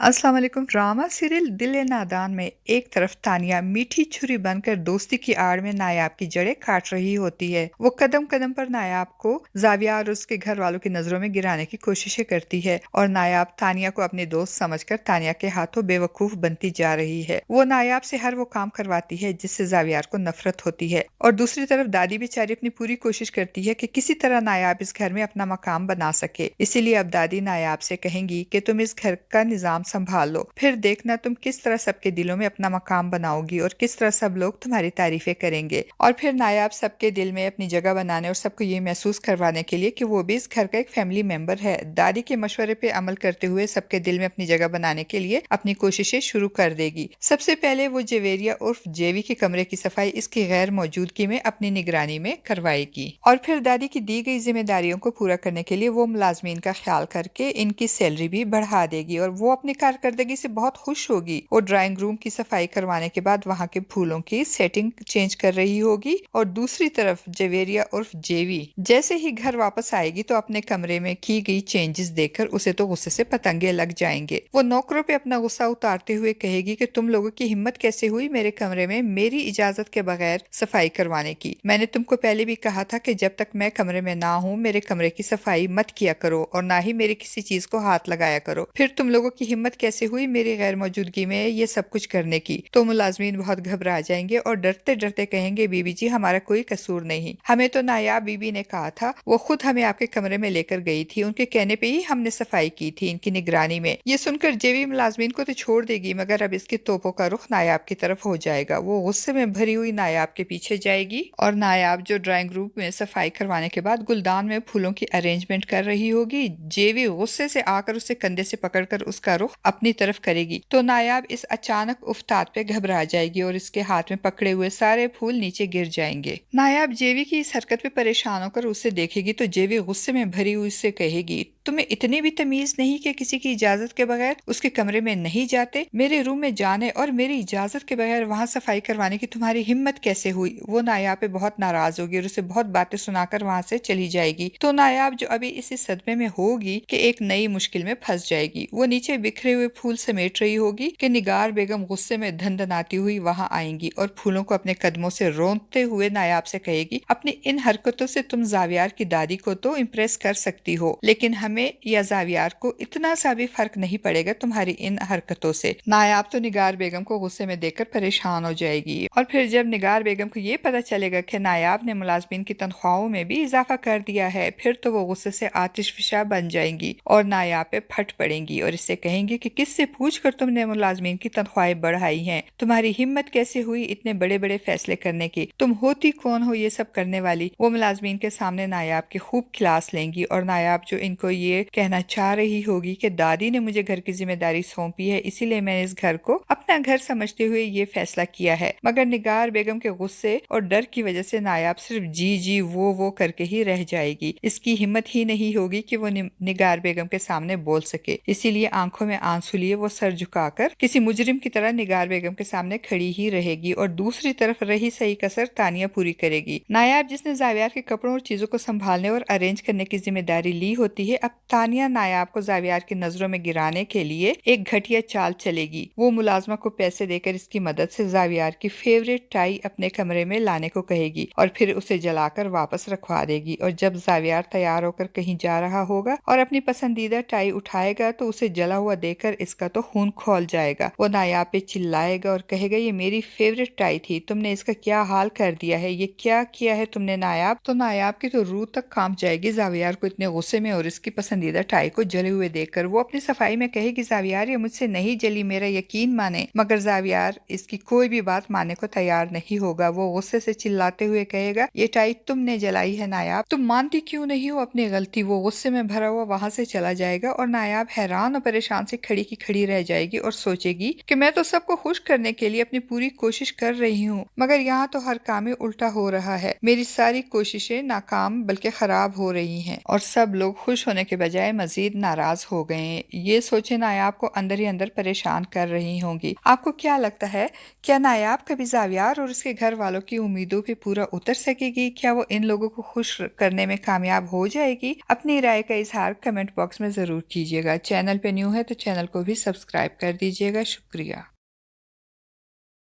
अस्सलाम वालेकुम। Drama serial दिल ए नादान में एक तरफ तानिया मीठी छुरी बनकर दोस्ती की आड़ में नायाब की जड़ें काट रही होती है। वो कदम कदम पर नायाब को जाविया और उसके घर वालों की नजरों में गिराने की कोशिशें करती है और नायाब तानिया को अपनी दोस्त समझकर तानिया के हाथों बेवकूफ बनती जा रही है। वो नायाब से हर वो काम करवाती है जिससे जावियार को नफरत होती है और दूसरी तरफ दादी बेचारी अपनी पूरी कोशिश करती है कि किसी तरह नायाब इस घर में अपना मकाम बना सके। इसीलिए अब दादी नायाब से कहेंगी कि तुम इस घर का निजाम संभाल लो, फिर देखना तुम किस तरह सबके दिलों में अपना मकाम बनाओगी और किस तरह सब लोग तुम्हारी तारीफें करेंगे। और फिर नायाब सबके दिल में अपनी जगह बनाने और सबको ये महसूस करवाने के लिए कि वो भी इस घर का एक फैमिली मेंबर है, दादी के मशवरे पे अमल करते हुए सबके दिल में अपनी जगह बनाने के लिए अपनी कोशिशें शुरू कर देगी। सबसे पहले वो जवेरिया उर्फ जेवी के कमरे की सफाई इसकी गैर मौजूदगी में अपनी निगरानी में करवाएगी और फिर दादी की दी गई जिम्मेदारियों को पूरा करने के लिए वो मुलाजमीन का ख्याल करके इनकी सैलरी भी बढ़ा देगी और वो अपनी कारकर्दगी से बहुत खुश होगी। वो ड्राइंग रूम की सफाई करवाने के बाद वहाँ के फूलों की सेटिंग चेंज कर रही होगी और दूसरी तरफ जवेरिया उर्फ जेवी जैसे ही घर वापस आएगी तो अपने कमरे में की गई चेंजेस देखकर उसे तो गुस्से से पतंगे लग जाएंगे। वो नौकरों पे अपना गुस्सा उतारते हुए कहेगी कि तुम लोगों की हिम्मत कैसे हुई मेरे कमरे में मेरी इजाजत के बगैर सफाई करवाने की। मैंने तुमको पहले भी कहा था कि जब तक मैं कमरे में ना हूँ मेरे कमरे की सफाई मत किया करो और ना ही मेरे किसी चीज को हाथ लगाया करो। फिर तुम लोगों की हिम्मत कैसे हुई मेरी गैर मौजूदगी में ये सब कुछ करने की। तो मुलाजमीन बहुत घबरा जाएंगे और डरते डरते कहेंगे बीबी जी हमारा कोई कसूर नहीं, हमें तो नायाब बीबी ने कहा था, वो खुद हमें आपके कमरे में लेकर गई थी, उनके कहने पे ही हमने सफाई की थी इनकी निगरानी में। ये सुनकर जेवी मुलाजमीन को तो छोड़ देगी मगर अब इसके तोपों का रुख नायाब की तरफ हो जाएगा। वो गुस्से में भरी हुई नायाब के पीछे जाएगी और नायाब जो ड्राइंग रूम में सफाई करवाने के बाद गुलदान में फूलों की अरेंजमेंट कर रही होगी, जेवी गुस्से से आकर उसे कंधे से पकड़कर उसका रुख अपनी तरफ करेगी तो नायाब इस अचानक उफ्ताद पे घबरा जाएगी और इसके हाथ में पकड़े हुए सारे फूल नीचे गिर जाएंगे। नायाब जेवी की इस हरकत पे परेशान होकर उसे देखेगी तो जेवी गुस्से में भरी हुई उससे कहेगी तुम्हें इतनी भी तमीज नहीं कि किसी की इजाजत के बगैर उसके कमरे में नहीं जाते, मेरे रूम में जाने और मेरी इजाजत के बगैर वहां सफाई करवाने की तुम्हारी हिम्मत कैसे हुई। वो नायाब पे बहुत नाराज होगी और उसे बहुत बातें सुनाकर वहां से चली जाएगी। तो नायाब जो अभी इसी सदमे में होगी कि एक नई मुश्किल में फंस जाएगी। वो नीचे बिखरे हुए फूल समेट रही होगी कि निगार बेगम गुस्से में धनधनाती हुई वहां आएंगी और फूलों को अपने कदमों से रोंदते हुए नायाब से कहेगी अपनी इन हरकतों से तुम जावियार की दादी को तो इम्प्रेस कर सकती हो लेकिन हमें या जावियार को इतना सा भी फर्क नहीं पड़ेगा तुम्हारी इन हरकतों से। नायाब तो निगार बेगम को गुस्से में देखकर परेशान हो जाएगी और फिर जब निगार बेगम को ये पता चलेगा कि नायाब ने मुलाजमीन की तनख्वाहों में भी इजाफा कर दिया है फिर तो वो गुस्से से आतिशफिशा बन जाएंगी और नायाब पे फट पड़ेंगी और इससे कहेंगी कि किससे पूछकर तुमने मुलाजमीन की तनख्वाहें बढ़ाई हैं, तुम्हारी हिम्मत कैसे हुई इतने बड़े बड़े फैसले करने की, तुम होती कौन हो ये सब करने वाली। वो मुलाजमीन के सामने नायाब की खूब क्लास लेंगी और नायाब जो इनको ये कहना चाह रही होगी कि दादी ने मुझे घर की जिम्मेदारी सौंपी है इसीलिए मैंने इस घर को अपना घर समझते हुए ये फैसला किया है। मगर निगार बेगम के गुस्से और डर की वजह से नायाब सिर्फ जी जी वो करके ही रह जाएगी। इसकी हिम्मत ही नहीं होगी कि वो निगार बेगम के सामने बोल सके, इसीलिए आंखों में आंसू लिए वो सर झुकाकर किसी मुजरिम की तरह निगार बेगम के सामने खड़ी ही रहेगी और दूसरी तरफ रही सही कसर तानिया पूरी करेगी। नायाब जिसने जावियार के कपड़ों और चीजों को संभालने और अरेंज करने की जिम्मेदारी ली होती है, अब तानिया नायाब को जावियार की नजरों में गिराने के लिए एक घटिया चाल चलेगी। वो मुलाजमा को पैसे देकर इसकी मदद से जावियार की फेवरेट टाई अपने कमरे में लाने को कहेगी और फिर उसे जलाकर वापस रखवा देगी और जब जावियार तैयार होकर कहीं जा रहा होगा और अपनी पसंदीदा टाई उठाएगा तो उसे जला हुआ देखकर इसका तो खून खौल जाएगा। वो नायाब पे चिल्लाएगा और कहेगा ये मेरी फेवरेट टाई थी, तुमने इसका क्या हाल कर दिया है, ये क्या किया है तुमने नायाब। तो नायाब की तो रूह तक कांप जाएगी जावियार को इतने गुस्से में और इसकी पसंदीदा टाई को जले हुए देखकर। वो अपनी सफाई में कहेगी जावियार ये मुझसे नहीं जली, मेरा यकीन माने। मगर जावियार इसकी कोई भी बात मानने को तैयार नहीं होगा। वो गुस्से से चिल्लाते हुए कहेगा ये टाई तुमने जलाई है नायाब, तुम मानती क्यों नहीं हो अपनी गलती। वो गुस्से में भरा हुआ वहां से चला जाएगा और नायाब हैरान और परेशान से खड़ी की खड़ी रह जाएगी और सोचेगी कि मैं तो सबको खुश करने के लिए अपनी पूरी कोशिश कर रही हूँ मगर यहाँ तो हर काम में उल्टा हो रहा है, मेरी सारी कोशिशें नाकाम बल्कि खराब हो रही हैं और सब लोग खुश होने के बजाय मजीद नाराज हो गए। ये सोचे नायाब को अंदर ही अंदर परेशान कर रही होंगी। आपको क्या लगता है, क्या नायाब कभी जावियार और उसके घर वालों की उम्मीदों पे पूरा उतर सकेगी? क्या वो इन लोगों को खुश करने में कामयाब हो जाएगी? अपनी राय का इजहार कमेंट बॉक्स में जरूर कीजिएगा। चैनल पे न्यू है तो चैनल चैनल को भी सब्सक्राइब कर दीजिएगा। शुक्रिया।